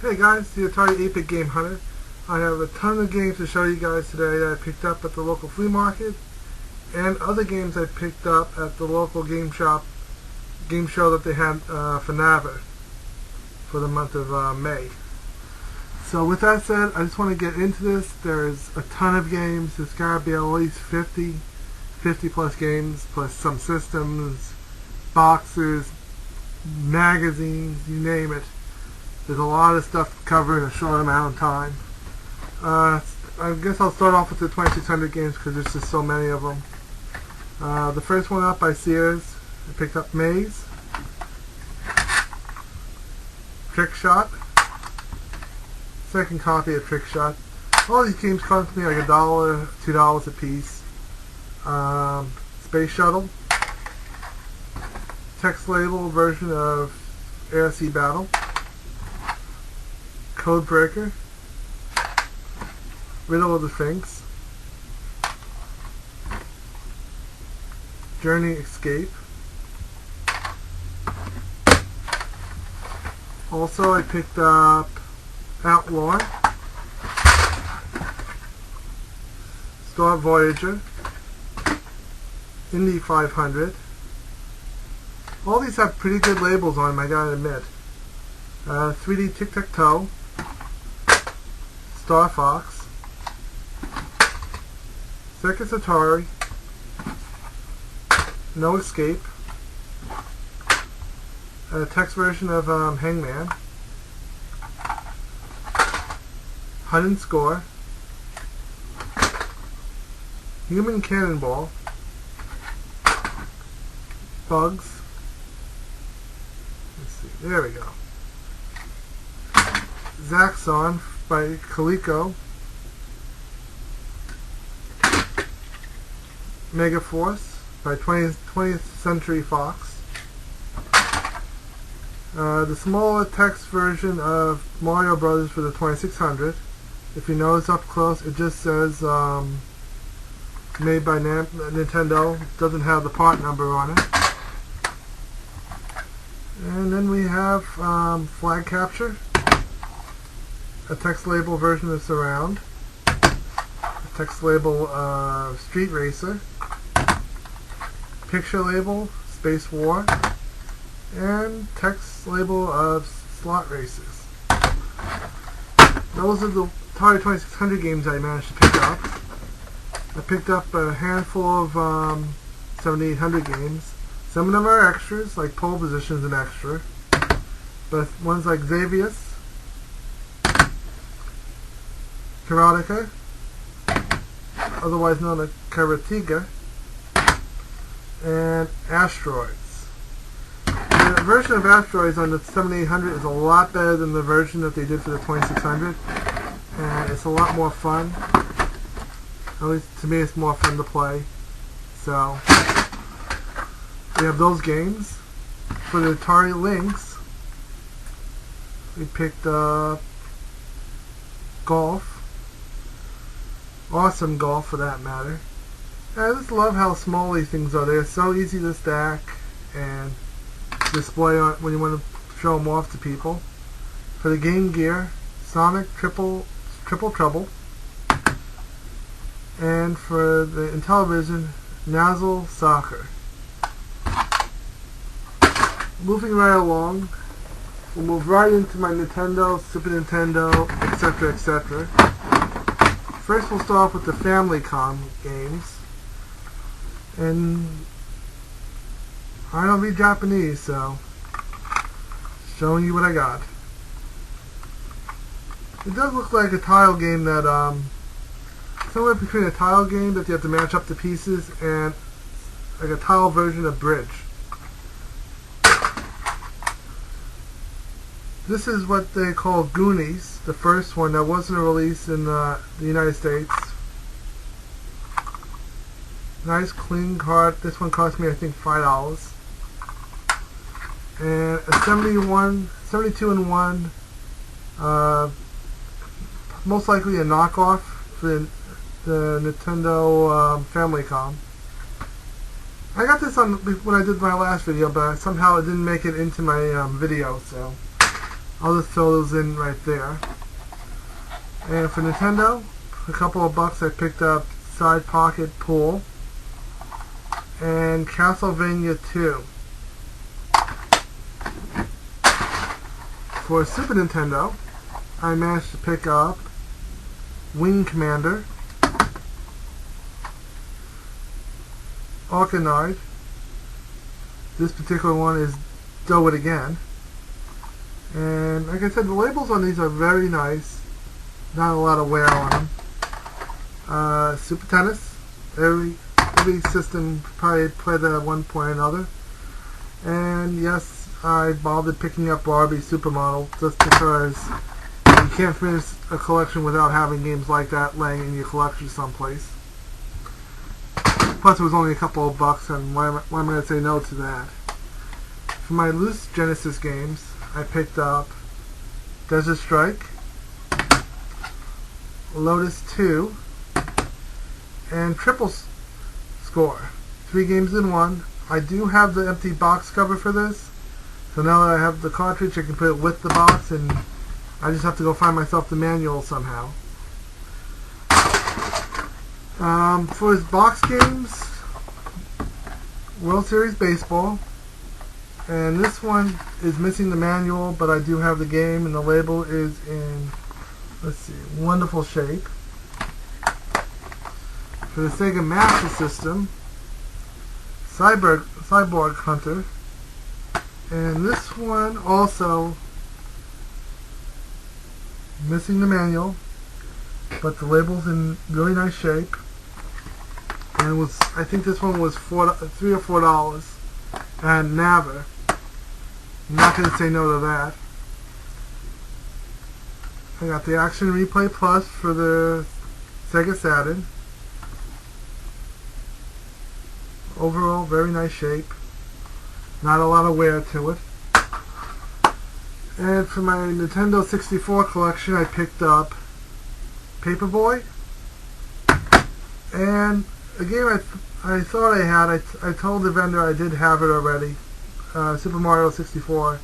Hey guys, the Atari 8-Bit Game Hunter. I have a ton of games to show you guys today that I picked up at the local flea market, and other games I picked up at the local game show that they had for NAVA for the month of May. So with that said, I just want to get into this. There's a ton of games. There's got to be at least 50 plus games, plus some systems, boxes, magazines, you name it. There's a lot of stuff to cover in a short amount of time. I guess I'll start off with the 2600 games because there's just so many of them. The first one up by Sears, I picked up Maze, Trick Shot, second copy of Trick Shot. All these games cost me like $1, $2 a piece. Space Shuttle, text label version of Air Sea Battle, Code Breaker, Riddle of the Sphinx, Journey Escape. Also, I picked up Outlaw, Star Voyager, Indy 500. All these have pretty good labels on them, I gotta admit. 3D Tic-Tac-Toe, Star Fox, Circus Atari, No Escape, a text version of Hangman, Hunt and Score, Human Cannonball, Bugs. Let's see, there we go. Zaxxon by Coleco, Megaforce by 20th Century Fox, the smaller text version of Mario Brothers for the 2600. If you notice up close, it just says made by Nintendo. It doesn't have the part number on it. And then we have Flag Capture, a text label version of Surround, a text label of Street Racer, picture label Space War, and text label of Slot Racers. Those are the Atari 2600 games I managed to pick up. I picked up a handful of 7800 games. Some of them are extras, like Pole Position's an extra, but ones like Xavius, Karateka, otherwise known as Karateka, and Asteroids. The version of Asteroids on the 7800 is a lot better than the version that they did for the 2600, and it's a lot more fun. At least to me, it's more fun to play. So we have those games. For the Atari Lynx, we picked up Golf. Awesome Golf, for that matter. I just love how small these things are. They're so easy to stack and display on when you want to show them off to people. For the Game Gear, Sonic Triple Trouble. And for the Intellivision, Nazzle Soccer. Moving right along, we'll move right into my Nintendo, Super Nintendo, etc., etc. First, we'll start off with the Famicom games, and I don't read Japanese, so showing you what I got. It does look like a tile game that somewhere between a tile game that you have to match up the pieces and like a tile version of Bridge. This is what they call Goonies, the first one that wasn't released in the United States. Nice clean card. This one cost me I think $5. And a 72-in-1, most likely a knockoff for the Nintendo Famicom. I got this on when I did my last video, but somehow it didn't make it into my video, so I'll just throw those in right there. And for Nintendo, a couple of bucks, I picked up Side Pocket Pool and Castlevania 2. For Super Nintendo, I managed to pick up Wing Commander, Arcanard. This particular one is Do It Again. And like I said, the labels on these are very nice. Not a lot of wear on them. Super Tennis. Every system probably played that at one point or another. And yes, I bothered picking up Barbie Supermodel just because you can't finish a collection without having games like that laying in your collection someplace. Plus, it was only a couple of bucks, and why am I going to say no to that? For my loose Genesis games, I picked up Desert Strike, Lotus 2, and Triple Score. 3 games in 1. I do have the empty box cover for this, so now that I have the cartridge, I can put it with the box, and I just have to go find myself the manual somehow. For his box games, World Series Baseball, and this one is missing the manual, but I do have the game, and the label is in, let's see, wonderful shape. For the Sega Master System, Cyborg Hunter, and this one also missing the manual, but the label's in really nice shape. And it was, I think this one was $3 or $4 and NAVA. I'm not going to say no to that. I got the Action Replay Plus for the Sega Saturn. Overall, very nice shape. Not a lot of wear to it. And for my Nintendo 64 collection, I picked up Paperboy. And a game I thought I had, I told the vendor I did have it already. Super Mario 64.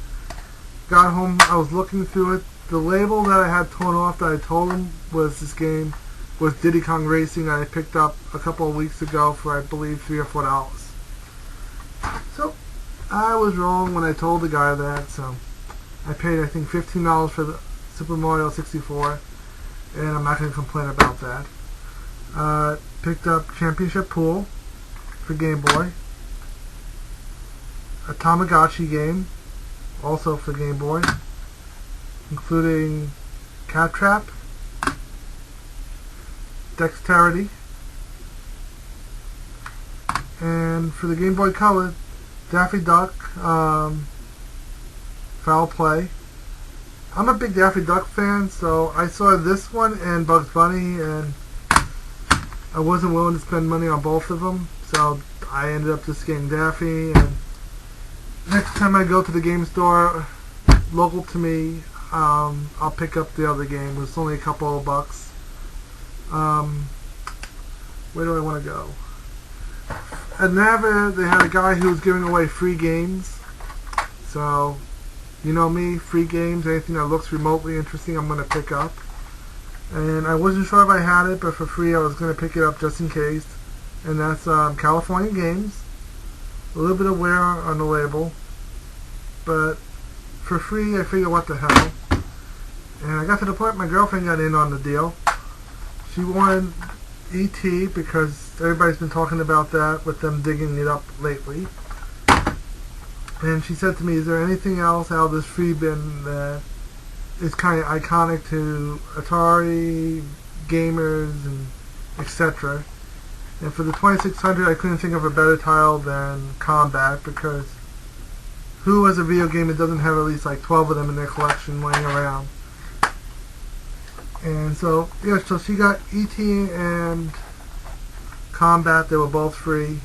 Got home, I was looking through it. The label that I had torn off that I told him was this game was Diddy Kong Racing. I picked up a couple of weeks ago for, I believe, $3 or $4. So I was wrong when I told the guy that. So I paid, I think, $15 for the Super Mario 64, and I'm not going to complain about that. Picked up Championship Pool for Game Boy, a Tamagotchi game, also for Game Boy, including Cat Trap, Dexterity, and for the Game Boy Color, Daffy Duck, Foul Play. I'm a big Daffy Duck fan, so I saw this one and Bugs Bunny, and I wasn't willing to spend money on both of them, so I ended up just getting Daffy. And next time I go to the game store local to me, I'll pick up the other game. It's only a couple of bucks. Where do I want to go? At NAVA, they had a guy who was giving away free games. So, you know me, free games, anything that looks remotely interesting, I'm going to pick up. And I wasn't sure if I had it, but for free I was going to pick it up just in case. And that's California Games. A little bit of wear on the label, but for free I figured what the hell. And I got to the point my girlfriend got in on the deal. She wanted E.T. because everybody's been talking about that with them digging it up lately. And she said to me, is there anything else out of this free bin that is kind of iconic to Atari, gamers, and etc. And for the 2600, I couldn't think of a better title than Combat, because who has a video game that doesn't have at least like 12 of them in their collection laying around? And so, yeah, so she got E.T. and Combat. They were both free.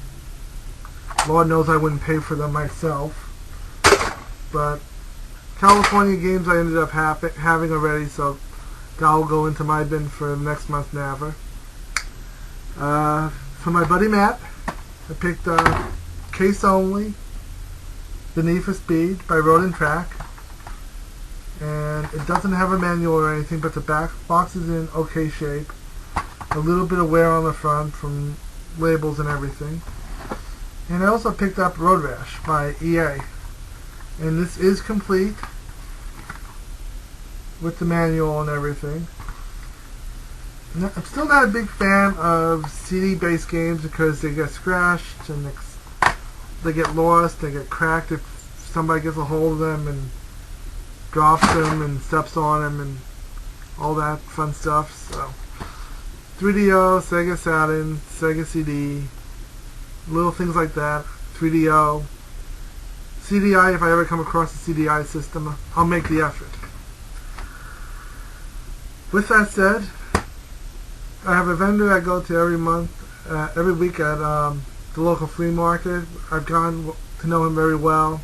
Lord knows I wouldn't pay for them myself. But California Games I ended up having already, so that'll go into my bin for next month's NAVA. For my buddy Matt, I picked Case Only, The Need for Speed by Road and Track. and it doesn't have a manual or anything, but the back box is in okay shape. A little bit of wear on the front from labels and everything. And I also picked up Road Rash by EA, and this is complete with the manual and everything. I'm still not a big fan of CD-based games because they get scratched and they get lost, they get cracked if somebody gets a hold of them and drops them and steps on them and all that fun stuff. So 3DO, Sega Saturn, Sega CD, little things like that. 3DO, CDI, if I ever come across a CDI system, I'll make the effort. With that said, I have a vendor I go to every week at the local flea market. I've gotten to know him very well,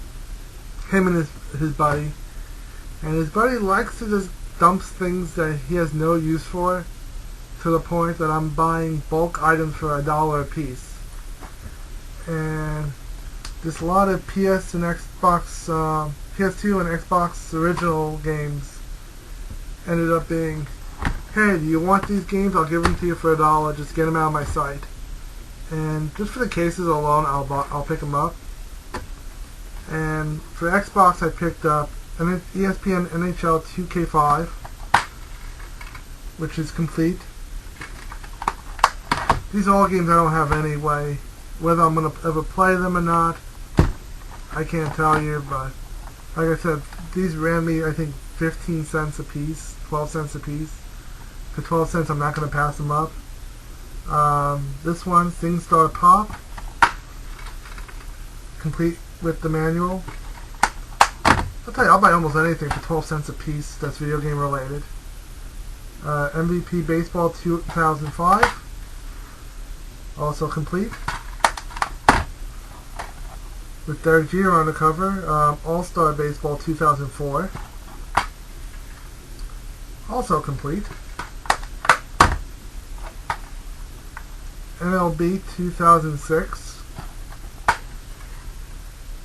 him and his buddy. And his buddy likes to just dump things that he has no use for, to the point that I'm buying bulk items for $1 a piece. And there's a lot of PS and Xbox, PS2 and Xbox original games ended up being, hey, do you want these games? I'll give them to you for $1. Just get them out of my site. And just for the cases alone, I'll pick them up. And for Xbox, I picked up an ESPN NHL 2K5, which is complete. These are all games I don't have anyway. Whether I'm going to ever play them or not, I can't tell you. But like I said, these ran me, I think, 15 cents a piece, 12 cents a piece. For 12 cents, I'm not going to pass them up. This one, SingStar Pop, complete with the manual. I'll tell you, I'll buy almost anything for 12 cents a piece that's video game related. MVP Baseball 2005, also complete, with Derek Jeter on the cover. All-Star Baseball 2004, also complete. MLB 2006,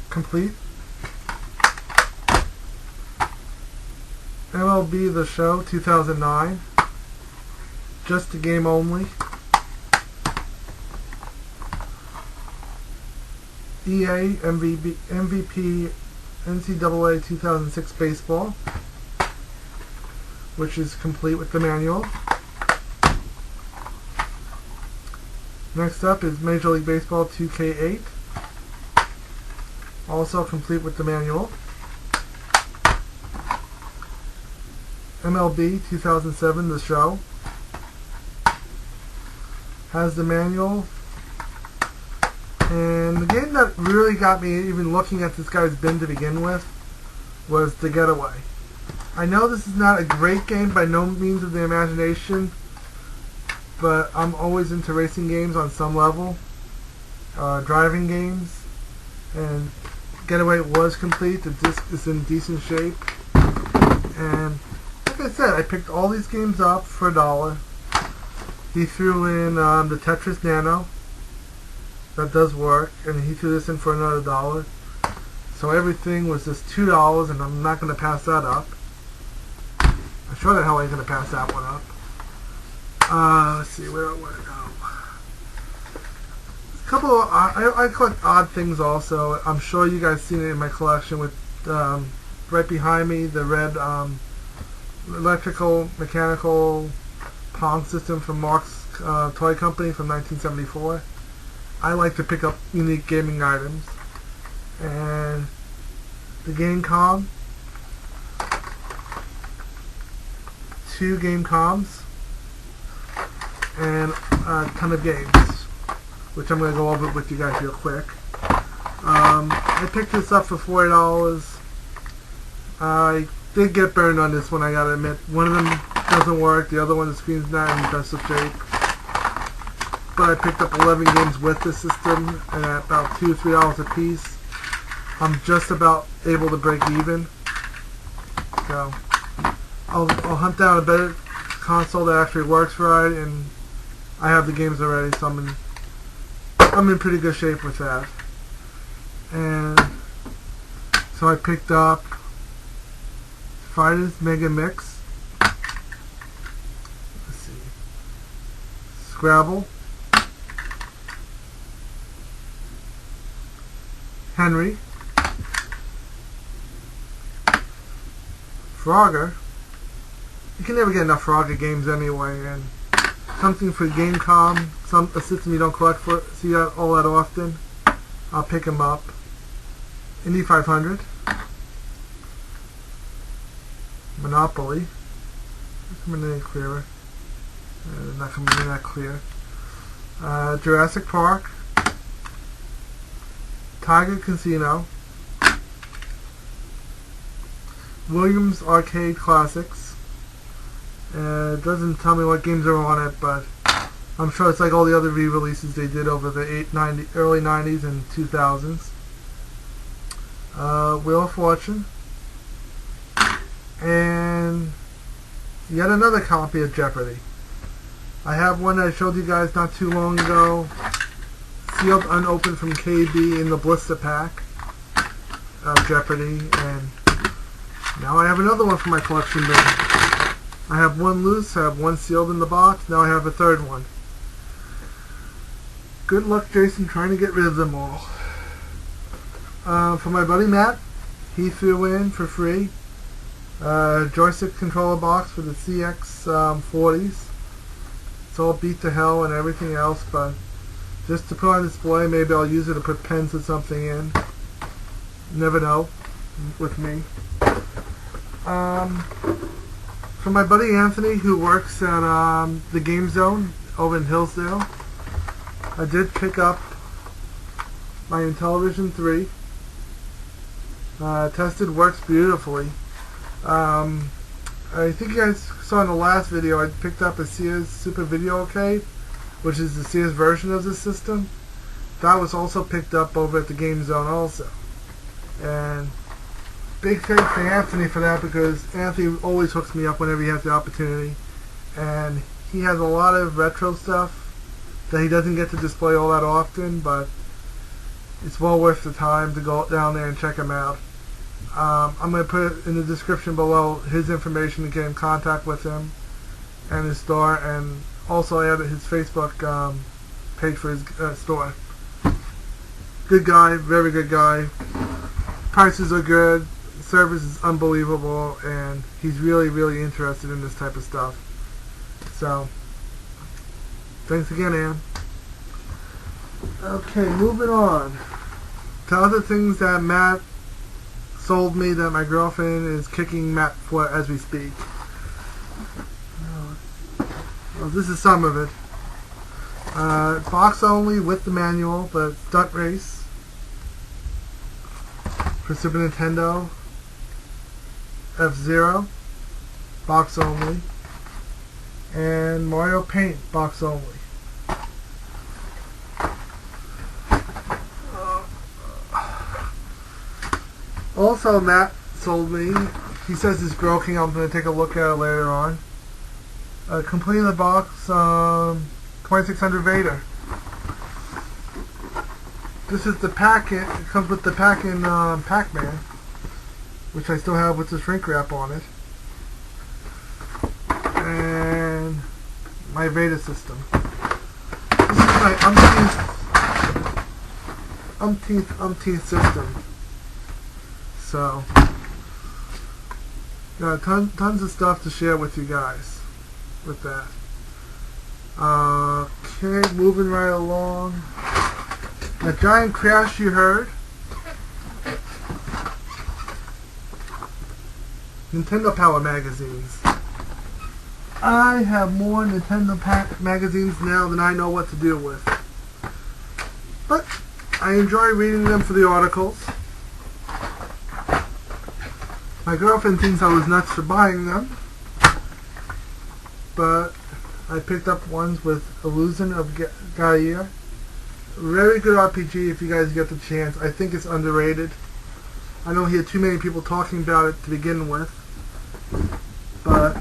complete. MLB The Show 2009, just a game only. EA MVP NCAA 2006 Baseball, which is complete with the manual. Next up is Major League Baseball 2K8, also complete with the manual. MLB 2007 The Show has the manual. And the game that really got me even looking at this guy's bin to begin with was The Getaway. I know this is not a great game by no means of the imagination, but I'm always into racing games on some level, driving games, and Getaway was complete. The disc is in decent shape, and like I said, I picked all these games up for $1. He threw in the Tetris Nano, that does work, and he threw this in for another $1. So everything was just $2, and I'm not going to pass that up. I'm sure the hell I ain't going to pass that one up. Let's see, where do I want to go? A couple of, I collect odd things also. I'm sure you guys seen it in my collection with, right behind me, the red electrical, mechanical Pong system from Mark's Toy Company from 1974. I like to pick up unique gaming items. And the GameCom, 2 GameComs, and a ton of games, which I'm going to go over with you guys real quick. I picked this up for $4. I did get burned on this one, I gotta admit. One of them doesn't work, the other one, the screen's not in best of shape. But I picked up 11 games with the system at about $2 or $3 a piece. I'm just about able to break even. So I'll hunt down a better console that actually works right, and I have the games already, so I'm in pretty good shape with that. And so I picked up Fighters Mega Mix. Let's see. Scrabble. Henry. Frogger. You can never get enough Frogger games anyway, and something for Gamecom, a system you don't see all that often. I'll pick them up. Indy 500. Monopoly. Not coming any clearer. Not coming in that clear. Jurassic Park. Tiger Casino. Williams Arcade Classics. It doesn't tell me what games are on it, but I'm sure it's like all the other re-releases they did over the early 90s and 2000s. Wheel of Fortune. And yet another copy of Jeopardy. I have one that I showed you guys not too long ago, sealed unopened from KB in the blister pack of Jeopardy, and now I have another one for my collection bin. I have one loose, I have one sealed in the box, now I have a third one. Good luck, Jason, trying to get rid of them all. For my buddy Matt, he threw in for free joystick controller box for the CX40s. It's all beat to hell and everything else, but just to put on display, maybe I'll use it to put pens or something in. Never know with me. For my buddy Anthony, who works at the Game Zone over in Hillsdale, I did pick up my Intellivision 3. Tested, works beautifully. I think you guys saw in the last video I picked up a Sears Super Video Arcade, which is the Sears version of this system. That was also picked up over at the Game Zone also. And big thanks to Anthony for that, because Anthony always hooks me up whenever he has the opportunity. And he has a lot of retro stuff that he doesn't get to display all that often, but it's well worth the time to go down there and check him out. I'm going to put in the description below his information to get in contact with him and his store, and also I added his Facebook page for his store. Good guy, very good guy. Prices are good, service is unbelievable, and he's really, really interested in this type of stuff. So, thanks again, Ann. Okay, moving on to other things that Matt sold me that my girlfriend is kicking Matt for as we speak. Well, this is some of it. Box only with the manual, but Stunt Race for Super Nintendo. F-Zero, box only. And Mario Paint, box only. Also, Matt sold me, he says it's broken, I'm going to take a look at it later on. Complete in the box, 2600 Vader. This is the packet, it comes with the pack in Pac-Man, which I still have with the shrink wrap on it. And my Vader system. This is my umpteenth system. So, got tons of stuff to share with you guys with that. Okay, moving right along. A giant crash you heard. Nintendo Power magazines. I have more Nintendo magazines now than I know what to do with. But I enjoy reading them for the articles. My girlfriend thinks I was nuts for buying them, but I picked up ones with Illusion of Gaia. Very good RPG if you guys get the chance. I think it's underrated. I don't hear too many people talking about it to begin with, but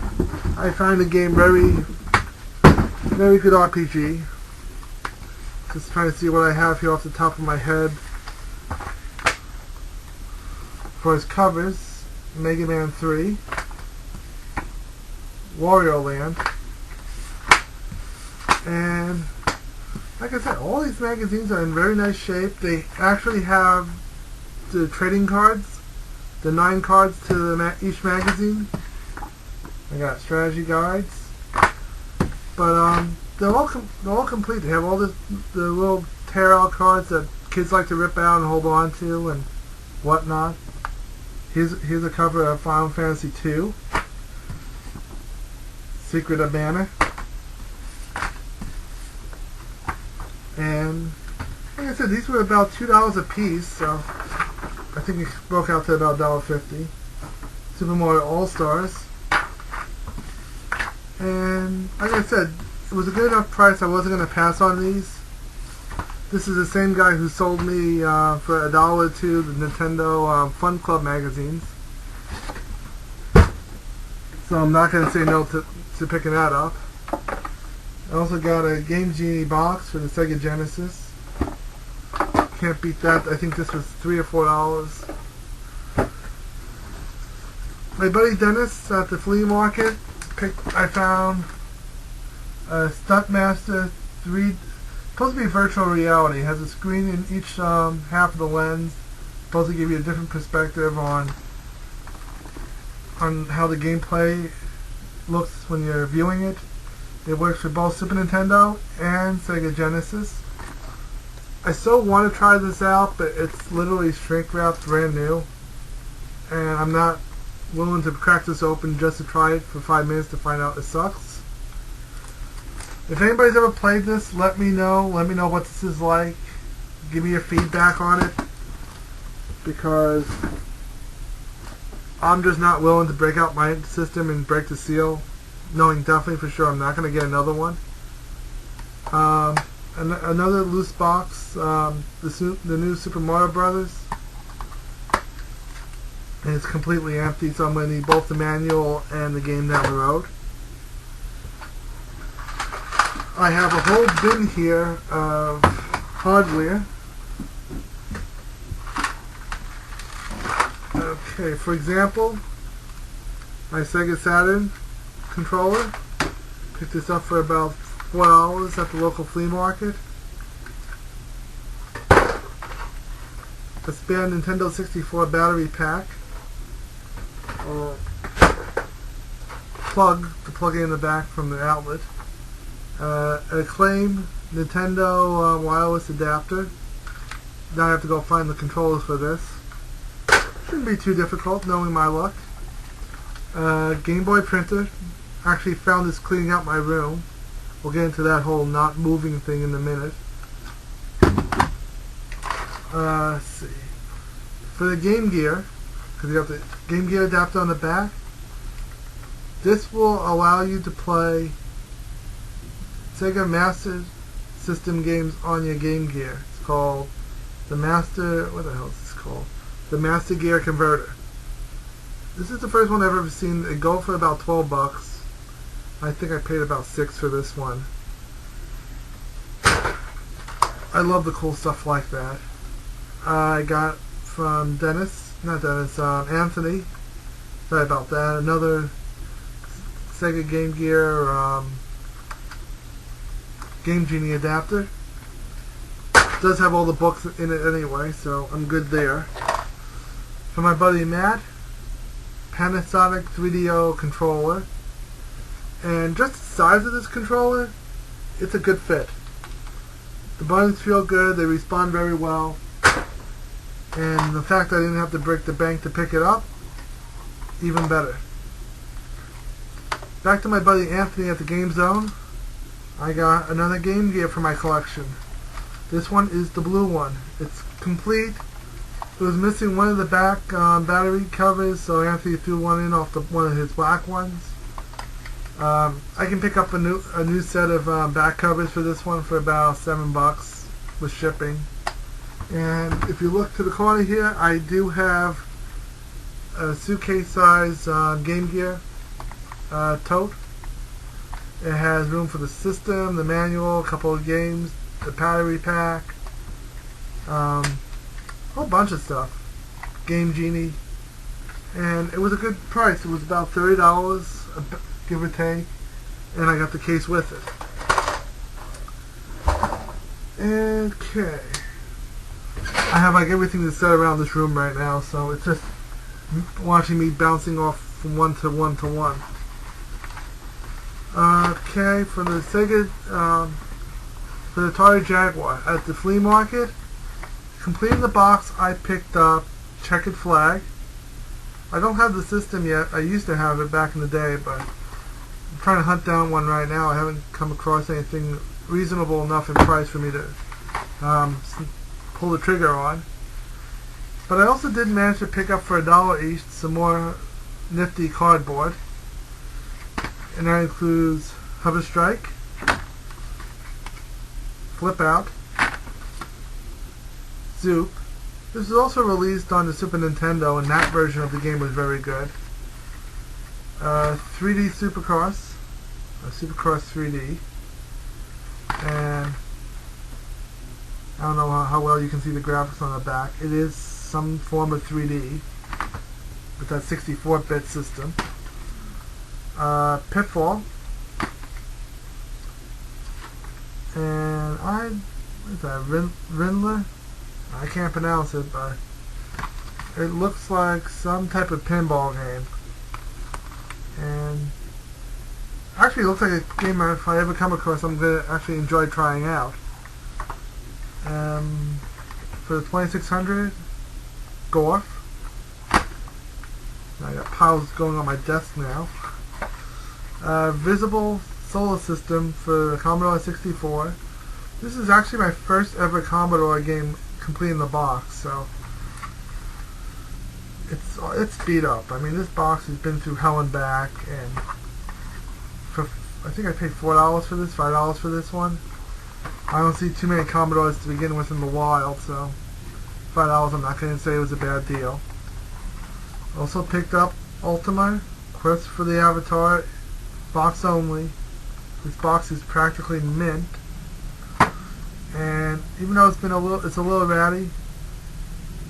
I find the game very good RPG. Just trying to see what I have here off the top of my head. For his covers, Mega Man 3, Wario Land. And like I said, all these magazines are in very nice shape. They actually have the trading cards, the 9 cards to each magazine. I got strategy guides, but they're all complete. They have all the little tear out cards that kids like to rip out and hold on to and whatnot. Here's a cover of Final Fantasy II, Secret of Mana. And like I said, these were about $2 a piece, so I think it broke out to about $1.50. Super Mario All-Stars. And like I said, it was a good enough price. I wasn't going to pass on these. This is the same guy who sold me for $1 or $2 the Nintendo Fun Club magazines. So I'm not going to say no to picking that up. I also got a Game Genie box for the Sega Genesis. Can't beat that. I think this was $3 or $4. My buddy Dennis at the flea market I found a Stuntmaster 3, supposed to be virtual reality. It has a screen in each half of the lens, supposed to give you a different perspective on how the gameplay looks when you're viewing it. It works for both Super Nintendo and Sega Genesis. I so want to try this out, but it's literally shrink wrapped brand new, and I'm not willing to crack this open just to try it for 5 minutes to find out it sucks. If anybody's ever played this, let me know. Let me know what this is like. Give me your feedback on it, because I'm just not willing to break out my system and break the seal, knowing definitely for sure I'm not going to get another one. Another loose box, the new Super Mario Brothers. And it's completely empty, so I'm going to need both the manual and the game down the road. I have a whole bin here of hardware. Okay, for example, my Sega Saturn controller. Picked this up for about $4 at the local flea market. A spare Nintendo 64 battery pack. Plug to plug it in the back from the outlet. An Acclaim Nintendo wireless adapter. Now I have to go find the controllers for this. Shouldn't be too difficult, knowing my luck. Game Boy printer. Actually found this cleaning out my room. We'll get into that whole not moving thing in a minute. Let's see. For the Game Gear, because you got the Game Gear adapter on the back, this will allow you to play Sega Master System games on your Game Gear. It's called the Master, what the hell is this called? The Master Gear Converter. This is the first one I've ever seen. It go for about $12. I think I paid about $6 for this one. I love the cool stuff like that. I got from Anthony. Sorry about that. Another Sega Game Gear Game Genie adapter. It does have all the books in it anyway, so I'm good there. For my buddy Matt, Panasonic 3DO controller. And just the size of this controller, it's a good fit. The buttons feel good, they respond very well. And the fact that I didn't have to break the bank to pick it up, even better. Back to my buddy Anthony at the Game Zone. I got another Game Gear for my collection. This one is the blue one. It's complete. It was missing one of the back battery covers, so Anthony threw one in off one of his black ones. I can pick up a new set of back covers for this one for about $7 with shipping. And if you look to the corner here, I do have a suitcase size Game Gear tote. It has room for the system, the manual, a couple of games, the battery pack, a whole bunch of stuff. Game Genie. And it was a good price. It was about $30. give or take, and I got the case with it. Okay. I have like everything that's set around this room right now, so it's just watching me bouncing off from one to one to one. Okay, for the Sega, for the Atari Jaguar at the flea market, completing the box, I picked up Checkered Flag. I don't have the system yet. I used to have it back in the day, but I'm trying to hunt down one right now. I haven't come across anything reasonable enough in price for me to pull the trigger on. But I also did manage to pick up for $1 each some more nifty cardboard. And that includes Hover Strike, Flip Out, Zoop. This was also released on the Super Nintendo, and that version of the game was very good. 3D Supercross, Supercross 3D, and I don't know how well you can see the graphics on the back. It is some form of 3D with that 64-bit system. Pitfall, and what is that, Rindler? I can't pronounce it, but it looks like some type of pinball game. And actually it looks like a game if I ever come across I'm going to actually enjoy trying out. For the 2600, Gorf. I got piles going on my desk now. Visible Solar System for the Commodore 64. This is actually my first ever Commodore game completing the box, so it's beat up. I mean, this box has been through hell and back, and I think I paid $4 for this, $5 for this one. I don't see too many Commodores to begin with in the wild, so $5 I'm not going to say it was a bad deal. Also picked up Ultima Quest for the Avatar, box only. This box is practically mint, and even though it's a little ratty,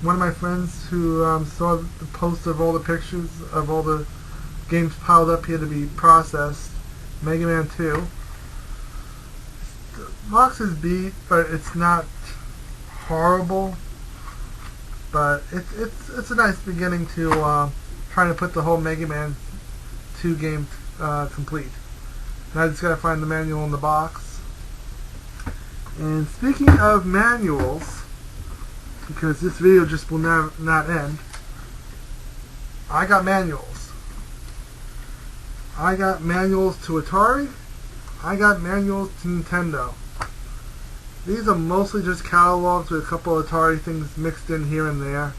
one of my friends who saw the post of all the pictures of all the games piled up here to be processed, Mega Man 2. The box is beat, but it's not horrible. But it's a nice beginning to trying to put the whole Mega Man 2 game complete. And I just gotta find the manual in the box. And speaking of manuals, because this video just will not end, I got manuals. I got manuals to Atari. I got manuals to Nintendo. These are mostly just catalogs with a couple of Atari things mixed in here and there.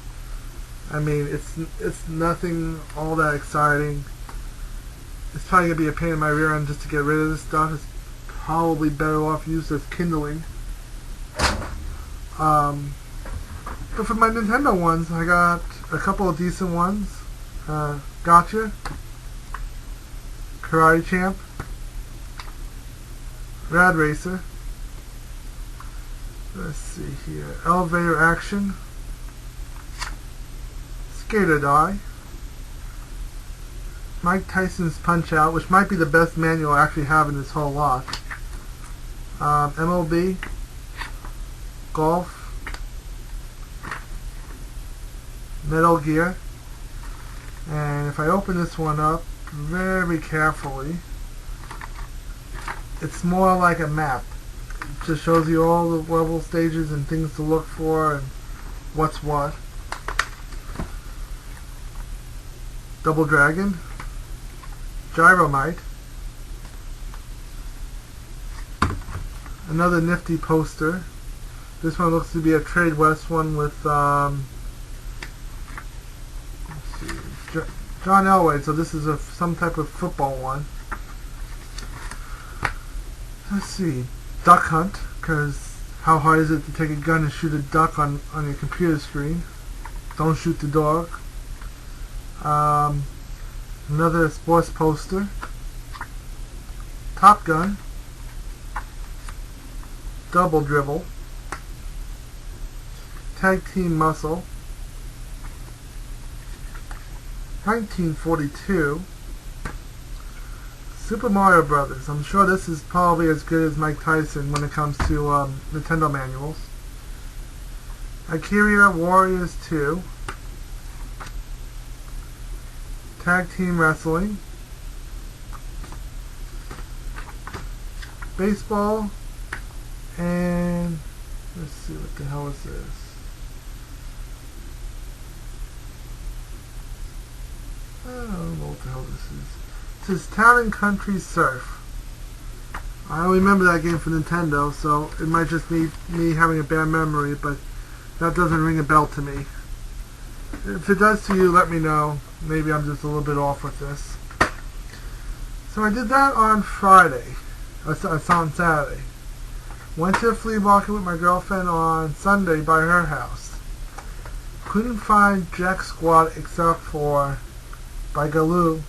I mean, it's nothing all that exciting. It's probably going to be a pain in my rear end just to get rid of this stuff. It's probably better off used as kindling. But for my Nintendo ones, I got a couple of decent ones. Gotcha, Karate Champ, Rad Racer. Let's see here. Elevator Action, Skater Die, Mike Tyson's Punch Out, which might be the best manual I actually have in this whole lot. MLB, Golf, Metal Gear, and if I open this one up very carefully, it's more like a map. It just shows you all the level stages and things to look for and what's what. Double Dragon, Gyromite, another nifty poster. This one looks to be a Trade West one with let's see, John Elway, so this is some type of football one. Let's see, Duck Hunt, because how hard is it to take a gun and shoot a duck on your computer screen? Don't shoot the dog. Another sports poster. Top Gun, Double Dribble, Tag Team Muscle, 1942, Super Mario Brothers. I'm sure this is probably as good as Mike Tyson when it comes to Nintendo manuals. Akira Warriors 2. Tag Team Wrestling. Baseball. And let's see, what the hell is this? I don't know what the hell this is. It says Town and Country Surf. I don't remember that game for Nintendo, so it might just be me having a bad memory, but that doesn't ring a bell to me. If it does to you, let me know. Maybe I'm just a little bit off with this. So I did that on Friday. I saw on Saturday. Went to a flea market with my girlfriend on Sunday by her house. Couldn't find jack squat except for by Galoo,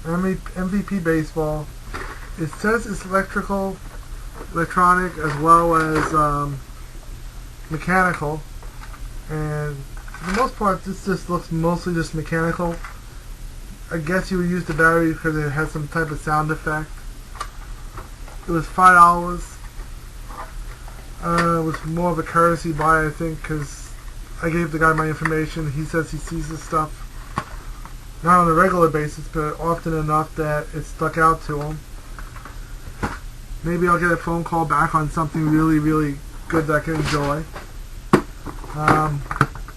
MVP Baseball. It says it's electronic as well as mechanical, and for the most part this just looks mostly just mechanical. I guess you would use the battery because it has some type of sound effect. It was $5. It was more of a courtesy buy, I think, because I gave the guy my information. He says he sees this stuff not on a regular basis, but often enough that it stuck out to him. Maybe I'll get a phone call back on something really, really good that I can enjoy.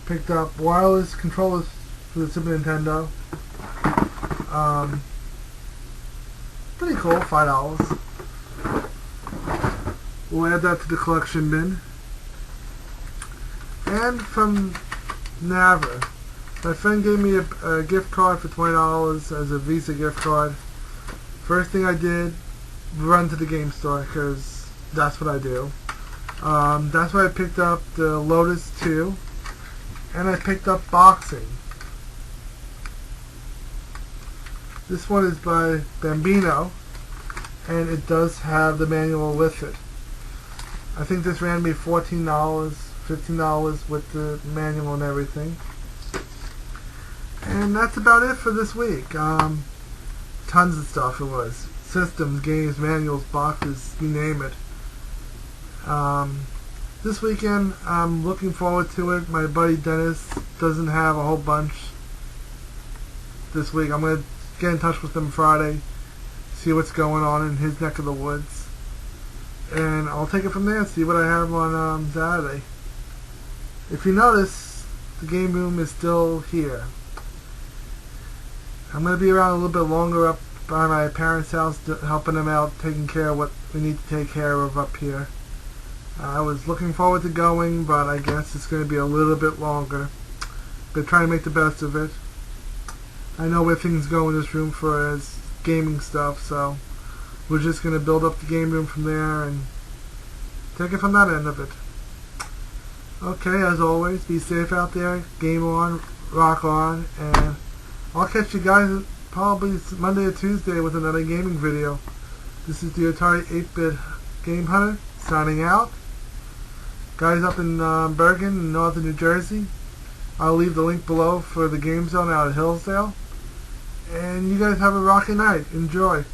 Picked up wireless controllers for the Super Nintendo. Pretty cool, $5. We'll add that to the collection bin. And from NAVA. My friend gave me a gift card for $20 as a Visa gift card. First thing I did, run to the game store because that's what I do. That's why I picked up the Lotus 2, and I picked up Boxing. This one is by Bambino, and it does have the manual with it. I think this ran me $14, $15 with the manual and everything. And that's about it for this week. Tons of stuff it was. Systems, games, manuals, boxes, you name it. This weekend, I'm looking forward to it. My buddy Dennis doesn't have a whole bunch this week. I'm going to get in touch with him Friday, see what's going on in his neck of the woods. And I'll take it from there and see what I have on Saturday. If you notice, the game room is still here. I'm going to be around a little bit longer up by my parents' house, helping them out, taking care of what we need to take care of up here. I was looking forward to going, but I guess it's going to be a little bit longer. But trying to make the best of it. I know where things go in this room for as gaming stuff, so we're just going to build up the game room from there and take it from that end of it. Okay, as always, be safe out there, game on, rock on, and I'll catch you guys probably Monday or Tuesday with another gaming video. This is the Atari 8-Bit Game Hunter, signing out. Guys up in Bergen, northern New Jersey, I'll leave the link below for the Game Zone out at Hillsdale. And you guys have a rocking night. Enjoy.